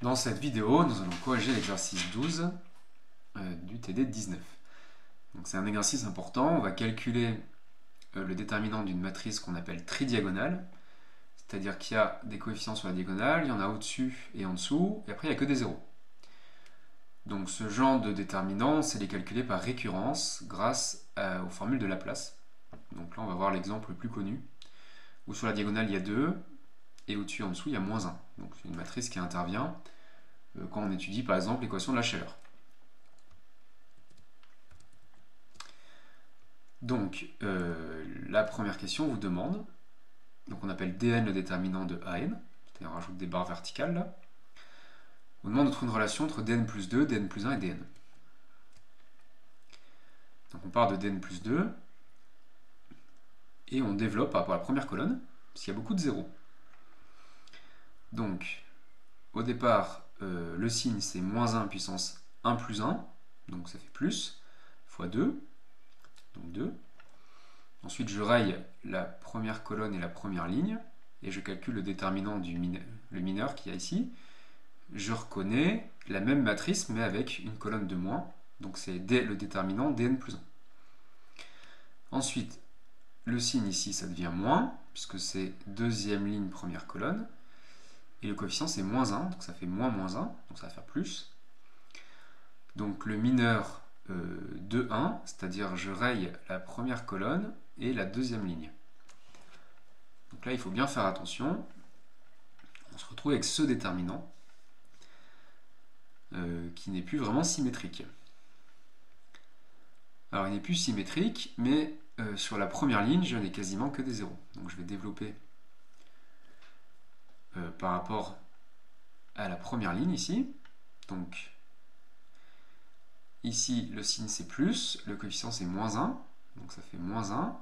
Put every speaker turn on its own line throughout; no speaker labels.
Dans cette vidéo, nous allons corriger l'exercice 12 du TD 19. C'est un exercice important. On va calculer le déterminant d'une matrice qu'on appelle tridiagonale, c'est-à-dire qu'il y a des coefficients sur la diagonale, il y en a au-dessus et en dessous, et après il n'y a que des zéros. Donc ce genre de déterminant, c'est les calculer par récurrence grâce aux formules de Laplace. Donc là on va voir l'exemple le plus connu, où sur la diagonale il y a 2, et au-dessus et en dessous il y a moins 1. Donc c'est une matrice qui intervient quand on étudie par exemple l'équation de la chaleur. Donc la première question vous demande, donc on appelle dn le déterminant de an, c'est-à-dire on rajoute des barres verticales là, on demande de trouver une relation entre dn plus 2, dn plus 1 et dn. Donc on part de dn plus 2, et on développe par rapport à la première colonne, parce qu'il y a beaucoup de zéros. Donc au départ, le signe c'est moins 1 puissance 1 plus 1, donc ça fait plus, fois 2, donc 2. Ensuite je raye la première colonne et la première ligne, et je calcule le déterminant du mineur qu'il y a ici. Je reconnais la même matrice mais avec une colonne de moins, donc c'est le déterminant dn plus 1. Ensuite, le signe ici ça devient moins, puisque c'est deuxième ligne, première colonne, et le coefficient c'est moins 1, donc ça fait moins 1, donc ça va faire plus. Donc le mineur de 1, c'est-à-dire je raye la première colonne et la deuxième ligne. Donc là il faut bien faire attention, on se retrouve avec ce déterminant qui n'est plus vraiment symétrique. Alors il n'est plus symétrique, mais sur la première ligne je n'ai quasiment que des zéros. Donc je vais développer par rapport à la première ligne ici. Donc ici le signe c'est plus, le coefficient c'est moins 1, donc ça fait moins 1.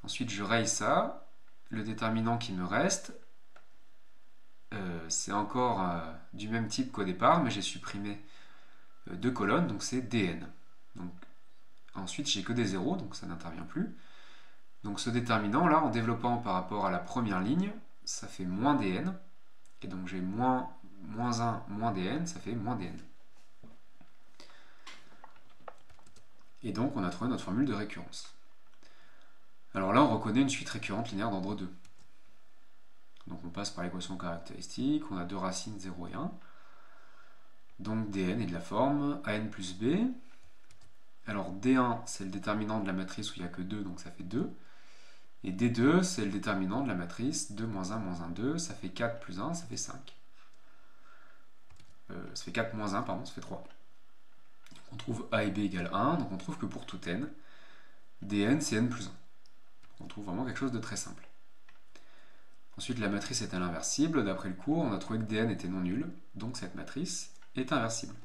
Ensuite je raye ça, le déterminant qui me reste, c'est encore du même type qu'au départ, mais j'ai supprimé deux colonnes, donc c'est dn. Donc, ensuite j'ai que des zéros, donc ça n'intervient plus. Donc ce déterminant là, en développant par rapport à la première ligne, ça fait moins dn, et donc j'ai moins 1 moins dn, ça fait moins dn. Et donc on a trouvé notre formule de récurrence. Alors là on reconnaît une suite récurrente linéaire d'ordre 2. Donc on passe par l'équation caractéristique, on a deux racines 0 et 1. Donc dn est de la forme an plus b. Alors d1 c'est le déterminant de la matrice où il n'y a que 2, donc ça fait 2. Et d2 c'est le déterminant de la matrice 2, moins 1, moins 1, 2, ça fait 4 plus 1, ça fait 5. Ça fait 4 moins 1, pardon, ça fait 3. Donc on trouve a et b égale 1, donc on trouve que pour tout n, dn c'est n plus 1. On trouve vraiment quelque chose de très simple. Ensuite, la matrice est à l'inversible. D'après le cours, on a trouvé que dn était non nul, donc cette matrice est inversible.